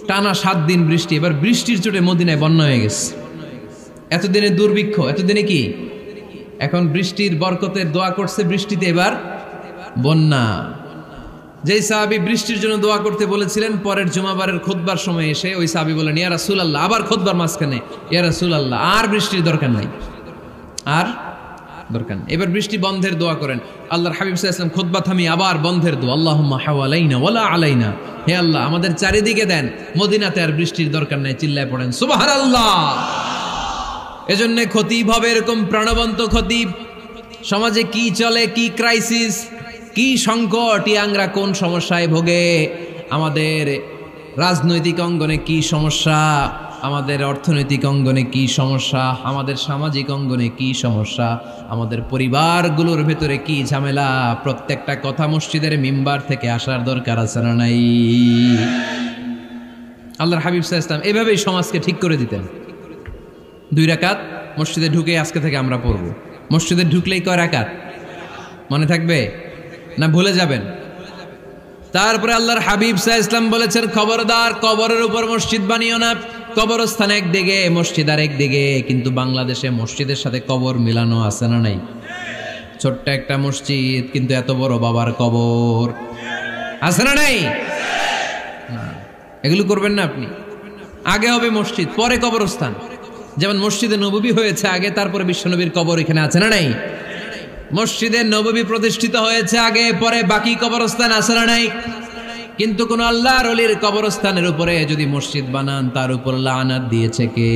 টানা 7 দিন বৃষ্টি। এবার বৃষ্টির চোটে মদিনায় বন্যা হয়ে গেছে। এতদিনে দুর্ভিক্ষ, এতদিনে কি? এখন বৃষ্টির বরকতের দোয়া করছে, বৃষ্টিতে এবার বন্যা। যেই সাহাবী বৃষ্টির জন্য দোয়া করতে বলেছিলেন, পরের জুমাবারের খুতবার সময় এসে ওই সাহাবী বলেন, ইয়া রাসূলুল্লাহ, আবার খুতবার মাঝখানে, ইয়া রাসূলুল্লাহ, আর বৃষ্টির দরকার নাই, আর দরকার নেই, এবার বৃষ্টি বন্ধের দোয়া করেন। আল্লাহর হাবিব সাল্লাল্লাহু আলাইহি ওয়াসাল্লাম খুতবা থামিয়ে আবার বন্ধের দোয়া, আল্লাহুম্মা হাওয়ালাইনা ওয়ালা আলাইনা, হে আল্লাহ আমাদের চারিদিকে দেন, মদিনাতে আর বৃষ্টির দরকার নেই। চিল্লায় পড়েন সুবহানাল্লাহ। এজন্য খতিব হবে এরকম প্রাণবন্ত খতিব। সমাজে কি চলে, কি ক্রাইসিস, কি সংকট, ইয়াংরা কোন সমস্যায় ভোগে, আমাদের রাজনৈতিক অঙ্গনে কি সমস্যা, আমাদের অর্থনৈতিক অঙ্গনে কি সমস্যা, আমাদের সামাজিক অঙ্গনে কি সমস্যা, আমাদের পরিবারগুলোর ভেতরে কি ঝামেলা, প্রত্যেকটা কথা মসজিদের মিম্বার থেকে আসার দরকার আছে না নাই? আল্লাহর হাবিব সাল্লাল্লাহু আলাইহি ওয়াসাল্লাম এভাবেই সমাজকে ঠিক করে দিতেন। 2 রাকাত মসজিদে ঢুকে আজকে থেকে আমরা পড়ব। মসজিদে ঢুকলেই কয় রাকাত মনে থাকবে না ভুলে যাবেন? তারপরে আল্লাহর হাবিব সাল্লাল্লাহু আলাইহি ওয়াসাল্লাম বলেছেন, খবরদার কবরের উপর মসজিদ বানিও না। কবরস্থান একদিকে, মসজিদ আর একদিকে। কিন্তু বাংলাদেশে মসজিদের সাথে কবর মিলানো আছে না নাই? ছোট্ট একটা মসজিদ, কিন্তু এত বড় বাবার কবর আছে না নাই? এগুলো করবেন না আপনি। আগে হবে মসজিদ, পরে কবরস্থান। যেমন মসজিদে নববী হয়েছে আগে, তারপরে বিশ্বনবীর কবর এখানে আছে না নাই? মসজিদে নববী প্রতিষ্ঠিত হয়েছে আগে, পরে বাকি কবরস্থান আছে না নাই? কিন্তু কোন আল্লাহর ওলির কবরস্থানের উপরে যদি মসজিদ বানান, তার উপর লানাত দিয়েছে কে?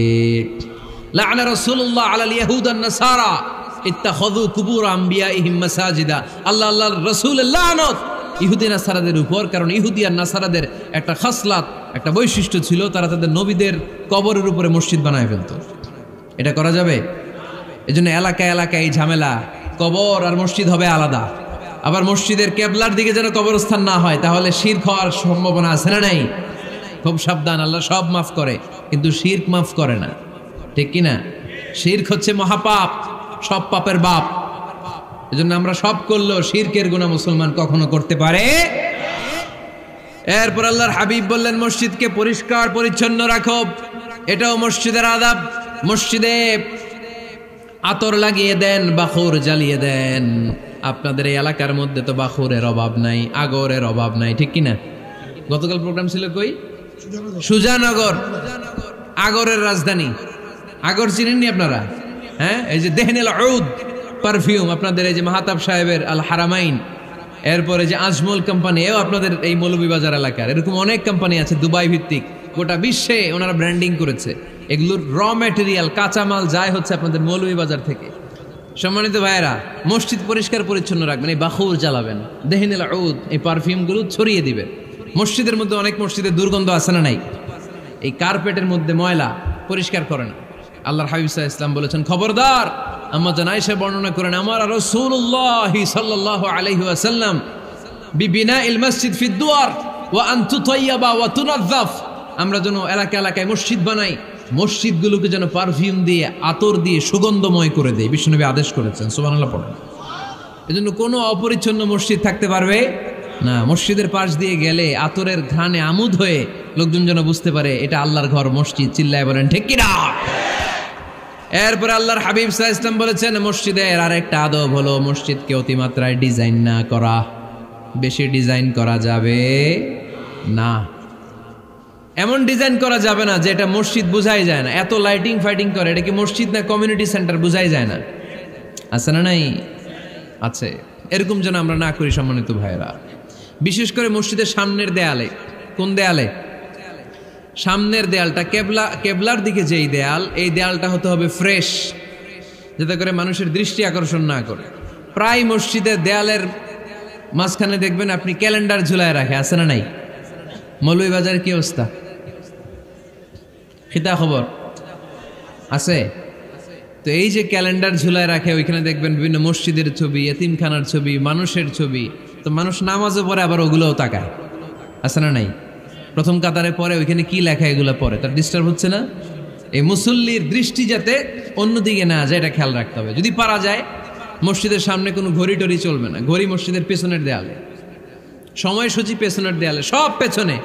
লাআনা রাসূলুল্লাহ আলাল ইয়াহুদ ওয়ান নাসারা ইত্তাখাযু কুবুর আমবিয়াইহিম মাসাজিদা। আল্লাহর রাসূলের লানত ইহুদি নাসারাদের উপর, কারণ ইহুদি আর নাসারাদের একটা খাসলাত, একটা বৈশিষ্ট্য ছিল, তারা তাদের নবীদের কবরের উপরে মসজিদ বানায় ফেলত। এটা করা যাবে? এজন্য এলাকায় এলাকায় এই ঝামেলা, কবর আর মসজিদ হবে আলাদা। আবার মসজিদের কেবলার দিকে যেন কবরস্থান না হয়, তাহলে শিরক হওয়ার সম্ভাবনা আছে না নাই? খুব সাবধান। আল্লাহ সব মাফ করে, কিন্তু শিরক মাফ করে না, ঠিক কিনা? শিরক হচ্ছে মহাপাপ, সব পাপের বাপ। এজন্য আমরা সব করলেও শিরকের গুনাহ মুসলমান কখনো করতে পারে। এরপর আল্লাহর হাবিব বললেন, মসজিদকে পরিষ্কার পরিচ্ছন্ন রাখো, এটাও মসজিদের আদাব। মসজিদে আতর লাগিয়ে দেন, বাখুর জ্বালিয়ে দেন। আপনাদের এই এলাকার মধ্যে তো বাখুরের অভাব নাই, আগরের অভাব নাই, ঠিক কিনা? গতকাল প্রোগ্রাম ছিল কই? সুজানগর, আগরের রাজধানী। আগর চিনেননি আপনারা? হ্যাঁ, এই যে দেহনেল উদ পারফিউম, আপনাদের এই যে মাহাতাব সাহেবের আল হারামাইন, এরপরে যে আজমল কোম্পানি, এও আপনাদের এই মৌলভীবাজার এলাকার। এরকম অনেক কোম্পানি আছে দুবাই ভিত্তিক, গোটা বিশ্বে ওনারা ব্র্যান্ডিং করেছে। এগুলোর র ম্যাটেরিয়াল, কাঁচামাল যায় হচ্ছে আপনাদের মৌলভীবাজার থেকে। সম্মানিত ভাইয়েরা, মসজিদ পরিষ্কার পরিচ্ছন্ন রাখবেন, এই বাখুর জ্বালাবেন, দেহনেল উদ, এই পারফিউমগুলো ছড়িয়ে দিবেন। মসজিদের মধ্যে অনেক মসজিদে দুর্গন্ধ আছে না নাই? এই কার্পেটের মধ্যে ময়লা, পরিষ্কার করে না। আল্লাহর হাবিব সাল্লাল্লাহু আলাইহি ওয়াসাল্লাম বলেছেন, খবরদার। আম্মা জান আয়েশা বর্ণনা করেন, আমার রাসূলুল্লাহ সাল্লাল্লাহু আলাইহি ওয়াসাল্লাম বিবিনাইল মসজিদ ফি দুয়ার ওয়া আন তুতাইয়াবা ওয়া তুনাযাফ। আমরা যেন এলাকা এলাকায় মসজিদ বানাই, মসজিদগুলোকে যেন পারফিউম দিয়ে, আতর দিয়ে সুগন্ধময় করে দেয়। বিশ্বনবী আদেশ করেছেন, সুবহানাল্লাহ পড়েন। এজন্য কোনো অপরিচ্ছন্ন মসজিদ থাকতে পারবে না, মসজিদের পাশ দিয়ে গেলে আতরের ঘ্রাণে আমোদ হয়ে লোকজন যেন বুঝতে পারে এটা আল্লাহর ঘর, মসজিদ। চিল্লায় বলেন ঠিক কিনা? এরপর আল্লাহর হাবিব সাল্লাল্লাহু আলাইহি ওয়াসাল্লাম বলেছেন, মসজিদের আরেকটা আদব হলো মসজিদকে অতিমাত্রায় ডিজাইন না করা। বেশি ডিজাইন করা যাবে না। এমন ডিজাইন করা যাবে না যে এটা মসজিদ বোঝাই যায় না। এত লাইটিং ফাইটিং করে, এটা কি মসজিদ না কমিউনিটি সেন্টার বোঝাই যায় না। আছে না? নাই আছে। এরকম যেন আমরা না করি সম্মানিত ভাইয়েরা। বিশেষ করে মসজিদের সামনের দেয়ালে। কোন দেয়ালে? সামনের দেয়ালটা কেবলার দিকে যেই দেয়াল, এই দেয়ালটা হতে হবে ফ্রেশ, যাতে করে মানুষের দৃষ্টি আকর্ষণ না করে। প্রায় মসজিদের দেয়ালের মাঝখানে দেখবেন আপনি ক্যালেন্ডার ঝুলায় রাখে। আছে না নাই? মৌলভীবাজারের কি অবস্থা? খিতা খবর আছে? তো এই যে ক্যালেন্ডার ঝুলায় রাখে, ওইখানে দেখবেন বিভিন্ন মসজিদের ছবি, এতিমখানার ছবি, মানুষের ছবি। তো মানুষ নামাজও পড়ে, আবার ওগুলোও তাকায়। আছে না নাই? প্রথম কাতারে পরে ওইখানে কি লেখা, এগুলো পরে তার ডিস্টার্ব হচ্ছে না? এই মুসল্লির দৃষ্টি যাতে অন্যদিকে না যায়, এটা খেয়াল রাখতে হবে। যদি পারা যায় মসজিদের সামনে কোনো ঘড়ি টড়ি চলবে না। ঘড়ি মসজিদের পেছনের দেয়ালে, সময়সূচি পেছনের দেয়ালে, সব পেছনে।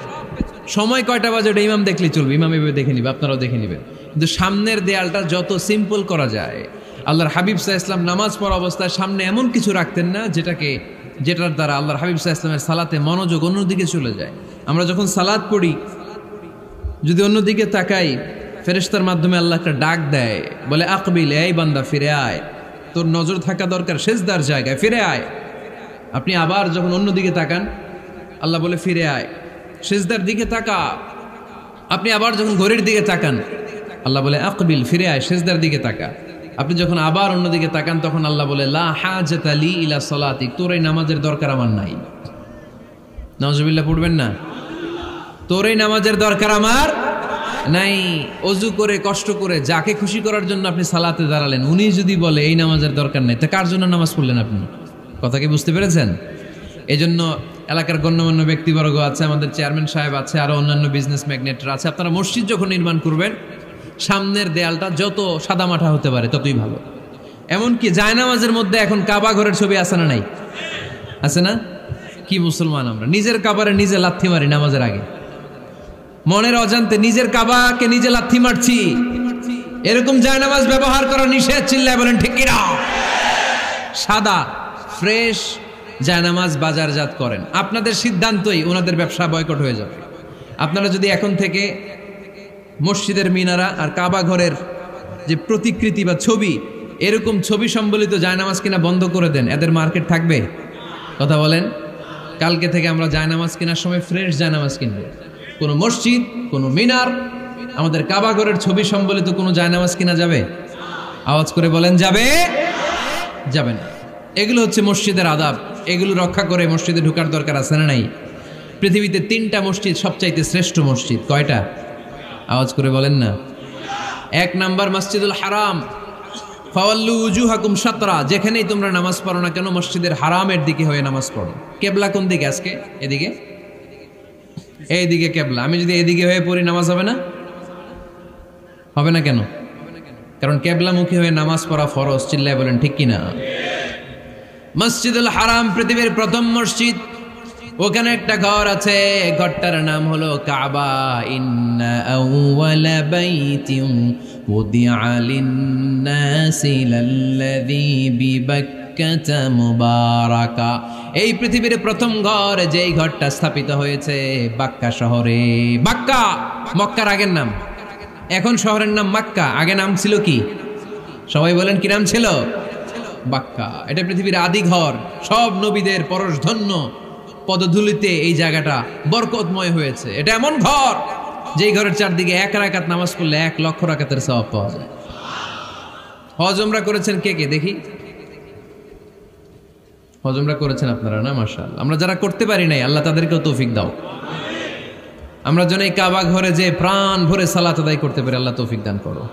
সময় কয়টা বাজে ওটা ইমাম দেখলেই চলবে, ইমাম এভাবে দেখে নিবে, আপনারাও দেখে নিবেন। কিন্তু সামনের দেয়ালটা যত সিম্পল করা যায়। আল্লাহর হাবিব সাল্লাল্লাহু আলাইহি ওয়াসাল্লাম নামাজ পড়া অবস্থায় সামনে এমন কিছু রাখতেন না যেটার দ্বারা আল্লাহর হাবিব সাল্লাল্লাহু আলাইহি ওয়াসাল্লামের সালাতে মনোযোগ অন্যদিকে চলে যায়। আমরা যখন সালাত পড়ি, যদি অন্যদিকে তাকাই, ফেরেশতার মাধ্যমে আল্লাহ একটা ডাক দেয়, বলে আকবিল, এই বান্দা ফিরে আয়, তোর নজর থাকা দরকার সেজদার জায়গায়, ফিরে আয়। আপনি আবার যখন অন্যদিকে তাকান, আল্লাহ বলে ফিরে আয়, সেজদার দিকে তাকা। আপনি আবার যখন ঘড়ির দিকে তাকান, আল্লাহ বলে আকবিল, ফিরে আয়, সেজদার দিকে তাকা। আপনি যখন আবার অন্যদিকে তাকান, তখন আল্লাহ বলে লা হাজাতা লি ইলা সালাতিক, তোর এই নামাজের দরকার আমার নাই। নাউজুবিল্লাহ পড়বেন না? তোর এই নামাজের দরকার আমার নাই। অজু করে কষ্ট করে যাকে খুশি করার জন্য আপনি সালাতে দাঁড়ালেন, উনি যদি বলে এই নামাজের দরকার নাই, তা কার জন্য নামাজ পড়লেন আপনি? কথা কি বুঝতে পেরেছেন? এই জন্য এলাকার গণ্যমান্য ব্যক্তিবর্গ আছে, আমাদের চেয়ারম্যান সাহেব আছে, আরো অন্যান্য বিজনেস ম্যাগনেটরা আছে। আপনারা মসজিদ যখন নির্মাণ করবেন, সামনের দেয়ালটা যত সাদামাটা হতে পারে ততই ভালো। এমনকি জায়নামাজের মধ্যে এখন কাবা ঘরের ছবি আছে না নাই? আছে না? কি মুসলমান আমরা! নিজের কাবারে নিজে লাথি মারি নামাজের আগে, মনের অজান্তে নিজের কাবাকে নিজে লাথি মারছি। এরকম জায়নামাজ ব্যবহার করা নিষেধ। চিল্লায় বলেন ঠিক কিনা? সাদা ফ্রেশ জায়নামাজ বাজারজাত করেন, আপনাদের সিদ্ধান্তই ওনাদের ব্যবসা বয়কট হয়ে যাবে। আপনারা যদি এখন থেকে মসজিদের মিনারা আর কাবা ঘরের যে প্রতিকৃতি বা ছবি, এরকম ছবি সম্বলিত জায়নামাজ কিনা বন্ধ করে দেন, এদের মার্কেট থাকবে? কথা বলেন। কালকে থেকে আমরা জায়নামাজ কেনার সময় ফ্রেশ জায়নামাজ কিনবো। কোনো মসজিদ, কোনো মিনার, আমাদের কাবা ঘরের ছবি সম্বলিত কোনো জায়নামাজ কিনা যাবে? আওয়াজ করে বলেন, যাবে? যাবে না। এগুলো হচ্ছে মসজিদের আদাব। এগুলো রক্ষা করে মসজিদে ঢোকার দরকার আছে না নাই? পৃথিবীতে 3টা মসজিদ সবচাইতে শ্রেষ্ঠ মসজিদ। কয়টা? আওয়াজ করে বলেন না। 1 নাম্বার মসজিদুল হারাম, ফাওয়াল্লু উজুহাকুম শাতরা। যেখানেই তোমরা নামাজ পড়ো না কেন, মসজিদের হারামের দিকে হয়ে নামাজ পড়ো। কেবলা কোন দিকে আজকে? এদিকে, এইদিকে কেবলা। আমি যদি এদিকে হয়ে পড়ি, নামাজ হবে না? হবে না কেন? কারণ কেবলামুখী হয়ে নামাজ পড়া ফরজ। চিল্লায় বলেন ঠিক কিনা? মসজিদুল হারাম পৃথিবীর প্রথম মসজিদ। ওখানে একটা ঘর আছে, ঘরটার নাম হলো কাবা। ইন্না আউওয়ালা বাইতিন উদিআ লিন-নাসি লাল্লাযী বিবাক্কাতা মুবারাকা। এই পৃথিবীর প্রথম ঘর, যেই ঘরটা স্থাপিত হয়েছে বাক্কা শহরে। বাক্কা মক্কার আগের নাম, এখন শহরের নাম মক্কা। আগে নাম ছিল কি? সবাই বলেন, কি নাম ছিল? বাক্কা। এটা পৃথিবীর আদি ঘর। সব নবীদের পরশধন্য পদধূলিতে এই জায়গাটা বরকতময় হয়েছে। এটা এমন ঘর, যেই ঘরের চারদিকে 1 রাকাত নামাজ পড়লে 1 লক্ষ রাকাতের সওয়াব পাওয়া যায়। হজ উমরা করেছেন কে কে দেখি? হজ উমরা করেছেন আপনারা না? মাশাআল্লাহ। আমরা যারা করতে পারি নাই, আল্লাহ তাদেরকেও তৌফিক দাও। আমরা যেন এই কাবা ঘরে যে প্রাণ ভরে সালাত আদায় করতে পারি, আল্লাহ তৌফিক দান করো।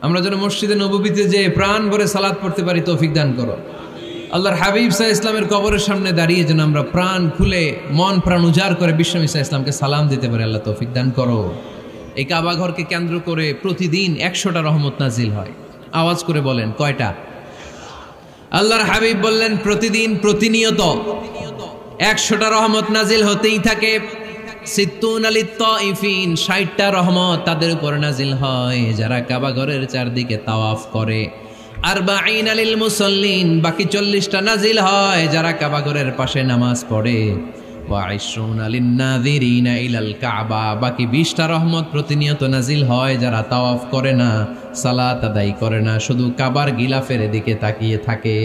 আমরা যেন মসজিদে নববীতে যে প্রাণ ভরে সালাত পড়তে পারি, তৌফিক দান করো। আল্লাহর হাবিব সাল্লাল্লাহু আলাইহি ওয়াসাল্লামের কবরের সামনে দাঁড়িয়ে যেন আমরা প্রাণ খুলে, মন প্রাণ উজাড় করে বিশ্বনবী সাল্লাল্লাহু আলাইহি ওয়াসাল্লামকে সালাম দিতে পারি, আল্লাহ তৌফিক দান করো। এই কাবা ঘরকে কেন্দ্র করে প্রতিদিন 100টা রহমত নাজিল হয়। আওয়াজ করে বলেন, কয়টা? আল্লাহর হাবিব বললেন, প্রতিদিন, প্রতিনিয়ত 100টা রহমত নাজিল হতেই থাকে। সিত্তুন আলিত তাইফিন, 60টা রহমত তাদের উপর নাজিল হয় যারা কাবা ঘরের চারদিকে তাওয়াফ করে। আরবাঈন আলিল মুসাল্লিন, বাকি 40টা নাজিল হয় যারা কাবা ঘরের পাশে নামাজ পড়ে। ওয়া 20 আলিন নাযিরিনা ইলাল কাবা, বাকি 20টা রহমত প্রতিনিয়ত নাজিল হয় যারা তাওয়াফ করে না, সালাত আদায় করে না, শুধু কাবার গিলাফের দিকে তাকিয়ে থাকে।